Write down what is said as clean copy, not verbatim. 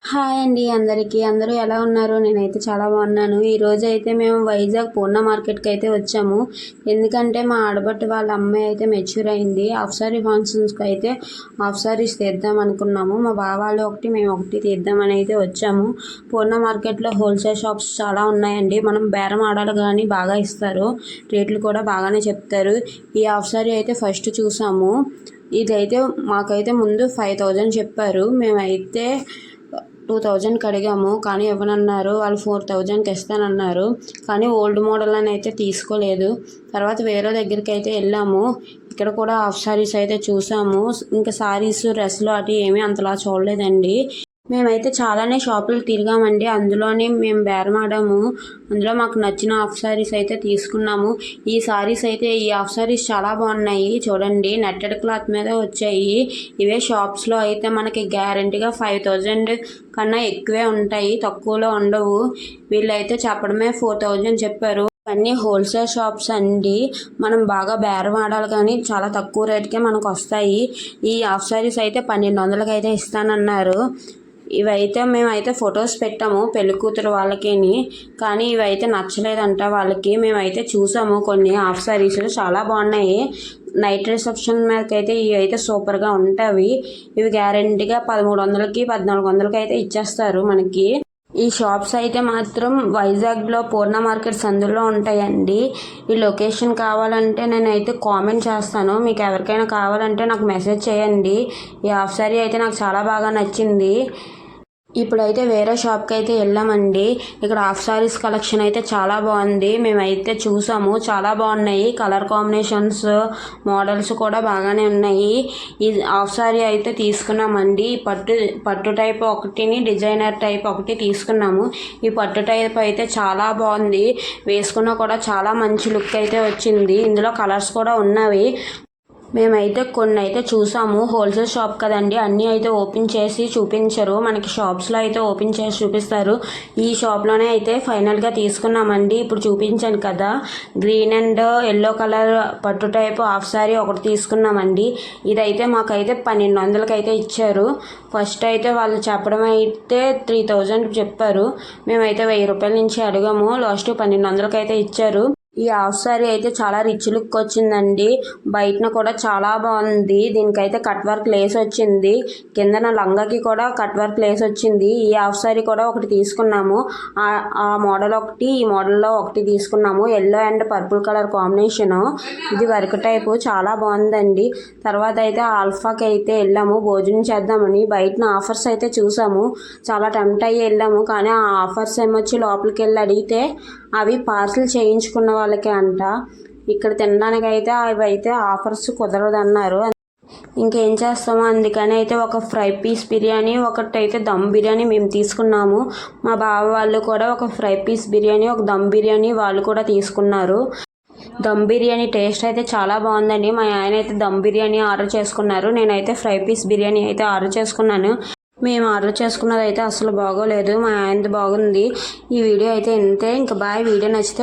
Hi అండి అందరికీ. అందరూ ఎలా ఉన్నారు? నేనైతే చాలా బాగున్నాను. ఈరోజు అయితే మేము వైజాగ్ పూర్ణ మార్కెట్కి అయితే వచ్చాము. ఎందుకంటే మా ఆడబట్టి వాళ్ళ అమ్మాయి అయితే మెచ్యూర్ అయింది. హాఫ్ సారీ ఫంక్షన్స్కి అయితే హాఫ్ సారీస్ తీద్దాం అనుకున్నాము. మా బావాళ్ళు ఒకటి, మేము ఒకటి తీద్దామని అయితే వచ్చాము. పూర్ణ మార్కెట్లో హోల్సేల్ షాప్స్ చాలా ఉన్నాయండి. మనం బేరం ఆడాలి కానీ బాగా ఇస్తారు, రేట్లు కూడా బాగానే చెప్తారు. ఈ హాఫ్ సారీ అయితే ఫస్ట్ చూసాము. ఇదైతే మాకైతే ముందు 5000 చెప్పారు. మేమైతే 2000కి అడిగాము, కానీ ఇవ్వనన్నారు. వాళ్ళు 4000కి ఇస్తానన్నారు. కానీ ఓల్డ్ మోడల్ అని అయితే తీసుకోలేదు. తర్వాత వేరే దగ్గరికి అయితే వెళ్ళాము. ఇక్కడ కూడా హాఫ్ సారీస్ అయితే చూసాము. ఇంకా సారీస్, డ్రెస్సులు అటు ఏమీ అంతలా చూడలేదండి. మేమైతే చాలానే షాపులు తిరిగామండి. అందులోనే మేము బేరమాడాము. అందులో మాకు నచ్చిన హాఫ్ సారీస్ అయితే తీసుకున్నాము. ఈ సారీస్ అయితే ఈ హాఫ్ సారీస్ చాలా బాగున్నాయి. చూడండి, నెట్టెడ్ క్లాత్ మీద వచ్చాయి. ఇవే షాప్స్లో అయితే మనకి గ్యారంటీగా 5000 కన్నా ఎక్కువే ఉంటాయి, తక్కువలో ఉండవు. వీళ్ళైతే చెప్పడమే 4000 చెప్పారు. అన్నీ హోల్సేల్ షాప్స్ అండి. మనం బాగా బేరం ఆడాలి కానీ చాలా తక్కువ రేటుకే మనకు వస్తాయి. ఈ హాఫ్ సారీస్ అయితే 1200కి అయితే ఇస్తానన్నారు. ఇవైతే మేమైతే ఫొటోస్ పెట్టాము పెళ్ళికూతురు వాళ్ళకిని, కానీ ఇవైతే నచ్చలేదంట వాళ్ళకి. మేమైతే చూసాము కొన్ని హాఫ్ సారీస్, చాలా బాగున్నాయి. నైట్ రిసెప్షన్ మీదకైతే ఇవి అయితే సూపర్గా ఉంటాయి. ఇవి గ్యారెంటీగా 1300కి 1400కి అయితే ఇచ్చేస్తారు మనకి. ఈ షాప్స్ అయితే మాత్రం వైజాగ్లో పూర్ణ మార్కెట్ సందులో ఉంటాయండి. ఈ లొకేషన్ కావాలంటే నేనైతే కామెంట్ చేస్తాను. మీకు ఎవరికైనా కావాలంటే నాకు మెసేజ్ చేయండి. ఈ హాఫ్ సారీ అయితే నాకు చాలా బాగా నచ్చింది. ఇప్పుడైతే వేరే షాప్కి అయితే వెళ్ళామండి. ఇక్కడ హాఫ్ సారీస్ కలెక్షన్ అయితే చాలా బాగుంది. మేమైతే చూసాము, చాలా బాగున్నాయి. కలర్ కాంబినేషన్స్, మోడల్స్ కూడా బాగానే ఉన్నాయి. ఈ హాఫ్ సారీ అయితే తీసుకున్నామండి. పట్టు టైప్ ఒకటిని, డిజైనర్ టైప్ ఒకటి తీసుకున్నాము. ఈ పట్టు టైప్ అయితే చాలా బాగుంది. వేసుకున్నా కూడా చాలా మంచి లుక్ అయితే వచ్చింది. ఇందులో కలర్స్ కూడా ఉన్నవి. మేమైతే కొన్ని అయితే చూసాము. హోల్సేల్ షాప్ కదండి, అన్నీ అయితే ఓపెన్ చేసి చూపించరు. మనకి షాప్స్లో అయితే ఓపెన్ చేసి చూపిస్తారు. ఈ షాప్లోనే అయితే ఫైనల్గా తీసుకున్నామండి. ఇప్పుడు చూపించాను కదా, గ్రీన్ అండ్ ఎల్లో కలర్ పట్టు టైపు హాఫ్ సారీ ఒకటి తీసుకున్నామండి. ఇదైతే మాకైతే 1200కి అయితే ఇచ్చారు. ఫస్ట్ అయితే వాళ్ళు చెప్పడం అయితే 3000 చెప్పారు. మేమైతే 1000 రూపాయల నుంచి అడిగాము. లాస్ట్ 1200కి అయితే ఇచ్చారు. ఈ హాఫ్ సారీ అయితే చాలా రిచ్ లుక్ వచ్చిందండి. బయటన కూడా చాలా బాగుంది. దీనికైతే కట్ వర్క్ లేస్ వచ్చింది. కిందన లంగాకి కూడా కట్ వర్క్ లేస్ వచ్చింది. ఈ హాఫ్ సారీ కూడా ఒకటి తీసుకున్నాము. ఆ మోడల్ ఒకటి, ఈ మోడల్లో ఒకటి తీసుకున్నాము. Yellow and purple colour combination. ఇది వర్క్ టైపు, చాలా బాగుందండి. తర్వాత అయితే ఆల్ఫాకి అయితే వెళ్ళాము భోజనం చేద్దామని. బయటన ఆఫర్స్ అయితే చూసాము, చాలా టెంప్ట్ అయ్యి వెళ్ళాము. కానీ ఆ ఆఫర్స్ ఏమొచ్చి లోపలికి వెళ్ళి అడిగితే అవి పార్సిల్ చేయించుకున్న వాళ్ళకే అంట. ఇక్కడ తినడానికి అయితే అవి అయితే ఆఫర్స్ కుదరదన్నారు. ఇంకేం చేస్తాము, అందుకని అయితే ఒక ఫ్రై పీస్ బిర్యానీ, ఒకటి అయితే దమ్ బిర్యానీ మేము తీసుకున్నాము. మా బావ వాళ్ళు కూడా ఒక ఫ్రై పీస్ బిర్యానీ, ఒక దమ్ బిర్యానీ వాళ్ళు కూడా తీసుకున్నారు. దమ్ బిర్యానీ టేస్ట్ అయితే చాలా బాగుందండి. మా ఆయన అయితే దమ్ బిర్యానీ ఆర్డర్ చేసుకున్నారు. నేనైతే ఫ్రై పీస్ బిర్యానీ అయితే ఆర్డర్ చేసుకున్నాను. మేము ఆర్డర్ చేసుకున్నది అయితే అసలు బాగోలేదు. మా ఆయనది బాగుంది. ఈ వీడియో అయితే ఇంతే. ఇంకా బాయ్. వీడియో నచ్చితే